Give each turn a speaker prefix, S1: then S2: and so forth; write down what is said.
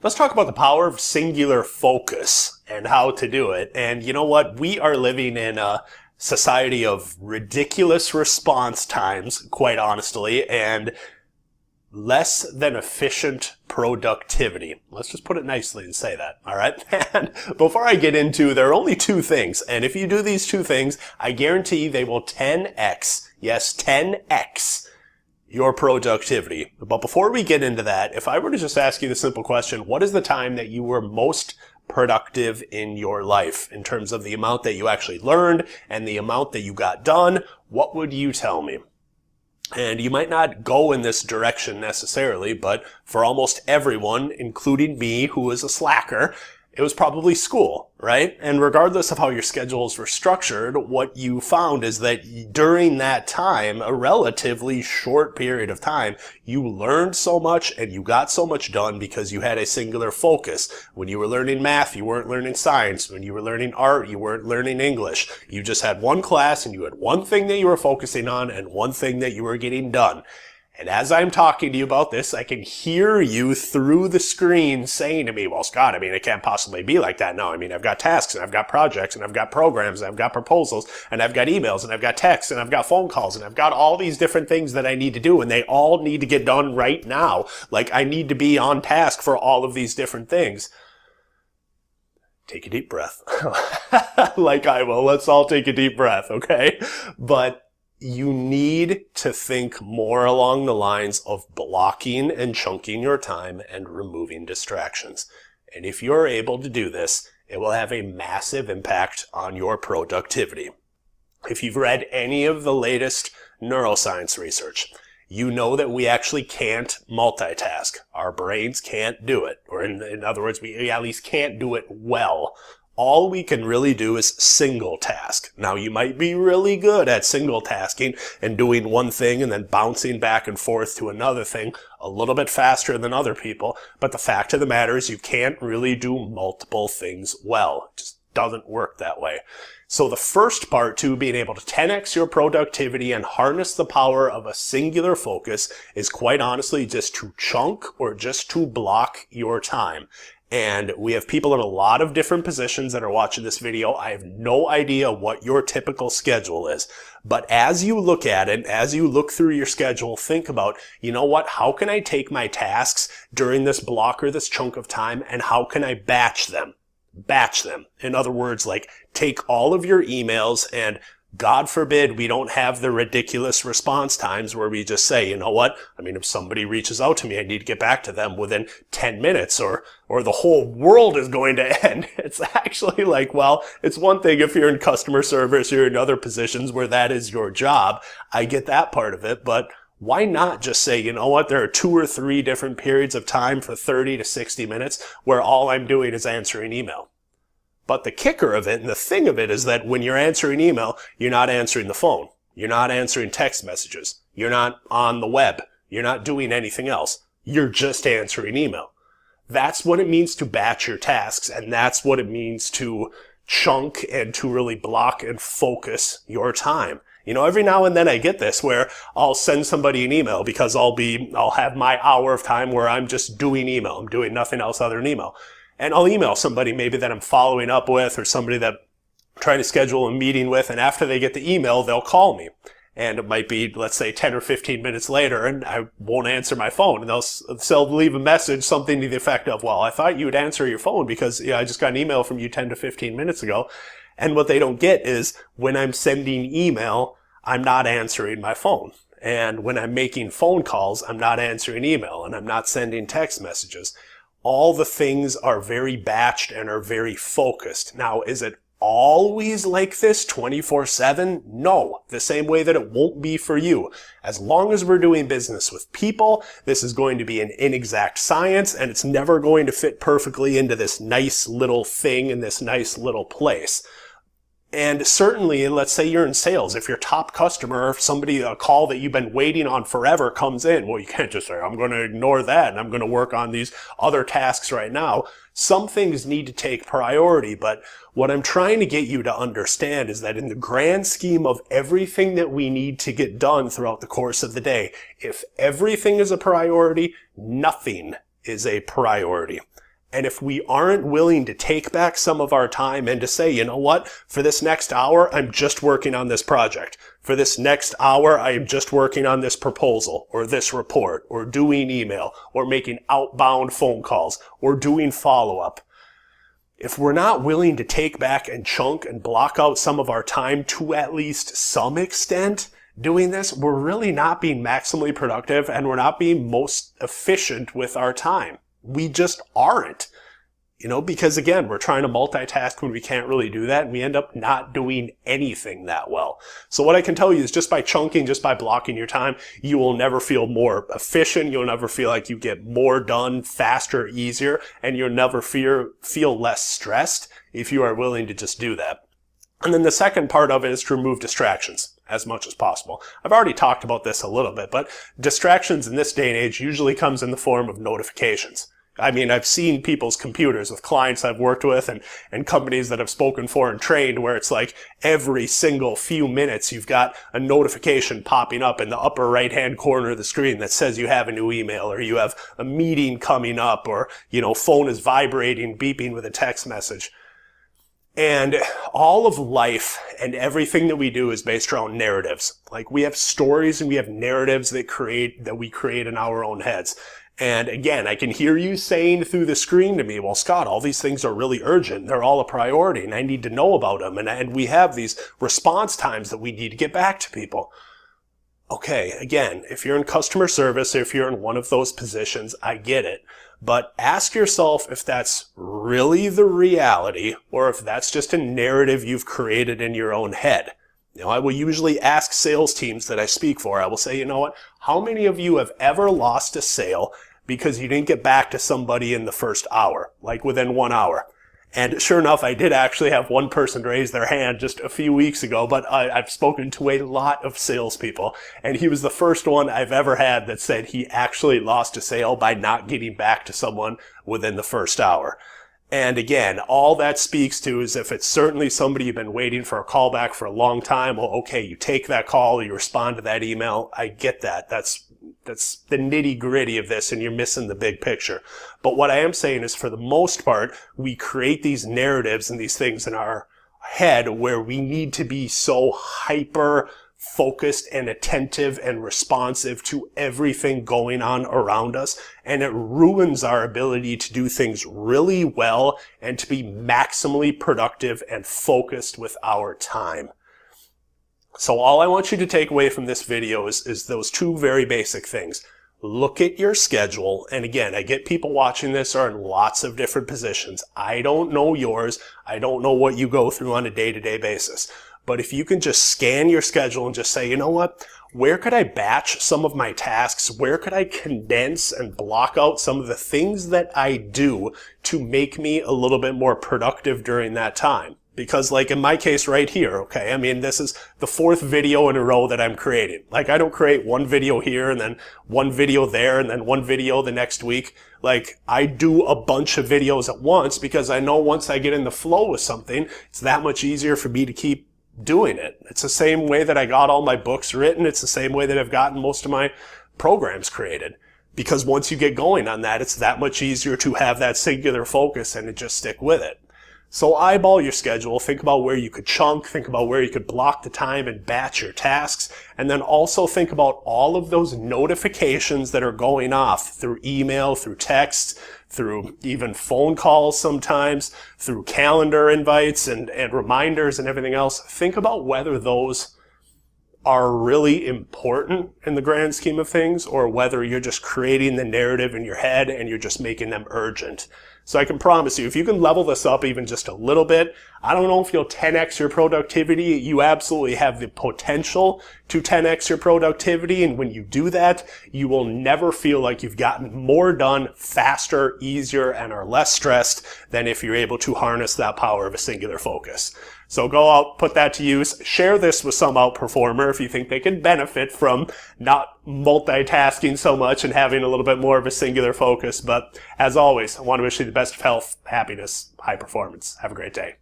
S1: Let's talk about the power of singular focus and how to do it. And you know what? We are living in a society of ridiculous response times, quite honestly, and less than efficient productivity. Let's just put it nicely and say that, all right? And before I get into, there are only two things. And if you do these two things, I guarantee they will 10x, yes, 10x your productivity. But before we get into that, if I were to just ask you the simple question, what is the time that you were most productive in your life in terms of the amount that you actually learned and the amount that you got done? What would you tell me? And you might not go in this direction necessarily, but for almost everyone, including me, who is a slacker, it was probably school, right? And regardless of how your schedules were structured, what you found is that during that time, a relatively short period of time, you learned so much and you got so much done because you had a singular focus. When you were learning math, you weren't learning science. When you were learning art, you weren't learning English. You just had one class and you had one thing that you were focusing on and one thing that you were getting done. And as I'm talking to you about this, I can hear you through the screen saying to me, well, Scott, I mean, it can't possibly be like that. No, I mean, I've got tasks and I've got projects and I've got programs and I've got proposals and I've got emails and I've got texts and I've got phone calls and I've got all these different things that I need to do and they all need to get done right now. Like I need to be on task for all of these different things. Take a deep breath. Like I will. Let's all take a deep breath, okay? But you need to think more along the lines of blocking and chunking your time and removing distractions. And if you're able to do this, it will have a massive impact on your productivity. If you've read any of the latest neuroscience research, you know that we actually can't multitask. Our brains can't do it. Or in other words, we at least can't do it well. All we can really do is single task. Now, you might be really good at single tasking and doing one thing and then bouncing back and forth to another thing a little bit faster than other people. But the fact of the matter is you can't really do multiple things well. It just doesn't work that way. So the first part to being able to 10x your productivity and harness the power of a singular focus is quite honestly just to chunk or just to block your time. And we have people in a lot of different positions that are watching this video. I have no idea what your typical schedule is. But as you look at it, as you look through your schedule, think about, you know what, how can I take my tasks during this block or this chunk of time and how can I batch them? Batch them. In other words, like take all of your emails and God forbid we don't have the ridiculous response times where we just say, you know what, I mean, if somebody reaches out to me, I need to get back to them within 10 minutes or the whole world is going to end. It's actually like, well, it's one thing if you're in customer service, you're in other positions where that is your job. I get that part of it, but why not just say, you know what, there are 2 or 3 different periods of time for 30 to 60 minutes where all I'm doing is answering email. But the kicker of it and the thing of it is that when you're answering email, you're not answering the phone. You're not answering text messages. You're not on the web. You're not doing anything else. You're just answering email. That's what it means to batch your tasks, and that's what it means to chunk and to really block and focus your time. You know, every now and then I get this where I'll send somebody an email because I'll have my hour of time where I'm just doing email. I'm doing nothing else other than email. And I'll email somebody maybe that I'm following up with or somebody that I'm trying to schedule a meeting with. And after they get the email, they'll call me. And it might be, let's say, 10 or 15 minutes later, and I won't answer my phone. And they'll leave a message, something to the effect of, well, I thought you would answer your phone because I just got an email from you 10 to 15 minutes ago. And what they don't get is when I'm sending email, I'm not answering my phone. And when I'm making phone calls, I'm not answering email and I'm not sending text messages. All the things are very batched and are very focused. Now, is it always like this 24/7? No, the same way that it won't be for you. As long as we're doing business with people, this is going to be an inexact science and it's never going to fit perfectly into this nice little thing in this nice little place. And certainly, let's say you're in sales, if your top customer, if somebody, a call that you've been waiting on forever comes in, well, you can't just say, I'm going to ignore that and I'm going to work on these other tasks right now. Some things need to take priority, but what I'm trying to get you to understand is that in the grand scheme of everything that we need to get done throughout the course of the day, if everything is a priority, nothing is a priority. And if we aren't willing to take back some of our time and to say, you know what, for this next hour, I'm just working on this project. For this next hour, I am just working on this proposal or this report or doing email or making outbound phone calls or doing follow-up. If we're not willing to take back and chunk and block out some of our time to at least some extent doing this, we're really not being maximally productive and we're not being most efficient with our time. We just aren't, because again, we're trying to multitask when we can't really do that, and we end up not doing anything that well. So what I can tell you is just by chunking, just by blocking your time, you will never feel more efficient. You'll never feel like you get more done faster, easier, and you'll never feel less stressed if you are willing to just do that. And then the second part of it is to remove distractions as much as possible. I've already talked about this a little bit, but distractions in this day and age usually comes in the form of notifications. I mean, I've seen people's computers with clients I've worked with and companies that I've spoken for and trained where it's like every single few minutes you've got a notification popping up in the upper right-hand corner of the screen that says you have a new email or you have a meeting coming up or, phone is vibrating, beeping with a text message. And all of life and everything that we do is based around narratives. Like we have stories and we have narratives that we create in our own heads. And again, I can hear you saying through the screen to me, well, Scott, all these things are really urgent. They're all a priority and I need to know about them. And we have these response times that we need to get back to people. Okay, again, if you're in customer service, if you're in one of those positions, I get it. But ask yourself if that's really the reality or if that's just a narrative you've created in your own head. I will usually ask sales teams that I speak for, I will say, you know what, how many of you have ever lost a sale because you didn't get back to somebody in the first hour, like within 1 hour? And sure enough, I did actually have one person raise their hand just a few weeks ago, but I've spoken to a lot of salespeople, and he was the first one I've ever had that said he actually lost a sale by not getting back to someone within the first hour. And again, all that speaks to is if it's certainly somebody you've been waiting for a call back for a long time, well, okay, you take that call, you respond to that email. I get that. That's the nitty gritty of this and you're missing the big picture. But what I am saying is for the most part, we create these narratives and these things in our head where we need to be so hyper focused and attentive and responsive to everything going on around us, and it ruins our ability to do things really well and to be maximally productive and focused with our time. So all I want you to take away from this video is those two very basic things. Look at your schedule, and again, I get people watching this are in lots of different positions. I don't know yours. I don't know what you go through on a day-to-day basis. But if you can just scan your schedule and just say, you know what, where could I batch some of my tasks? Where could I condense and block out some of the things that I do to make me a little bit more productive during that time? Because like in my case right here, okay, I mean, this is the 4th video in a row that I'm creating. Like I don't create one video here and then one video there and then one video the next week. Like I do a bunch of videos at once because I know once I get in the flow with something, it's that much easier for me to keep doing it. It's the same way that I got all my books written. It's the same way that I've gotten most of my programs created. Because once you get going on that, it's that much easier to have that singular focus and to just stick with it. So eyeball your schedule, think about where you could chunk, think about where you could block the time and batch your tasks, and then also think about all of those notifications that are going off through email, through text, through even phone calls sometimes, through calendar invites and reminders and everything else. Think about whether those are really important in the grand scheme of things or whether you're just creating the narrative in your head and you're just making them urgent. So I can promise you, if you can level this up even just a little bit, I don't know if you'll 10x your productivity. You absolutely have the potential to 10x your productivity. And when you do that, you will never feel like you've gotten more done faster, easier, and are less stressed than if you're able to harness that power of a singular focus. So go out, put that to use, share this with some outperformer if you think they can benefit from not multitasking so much and having a little bit more of a singular focus. But as always, I want to wish you the best of health, happiness, high performance. Have a great day.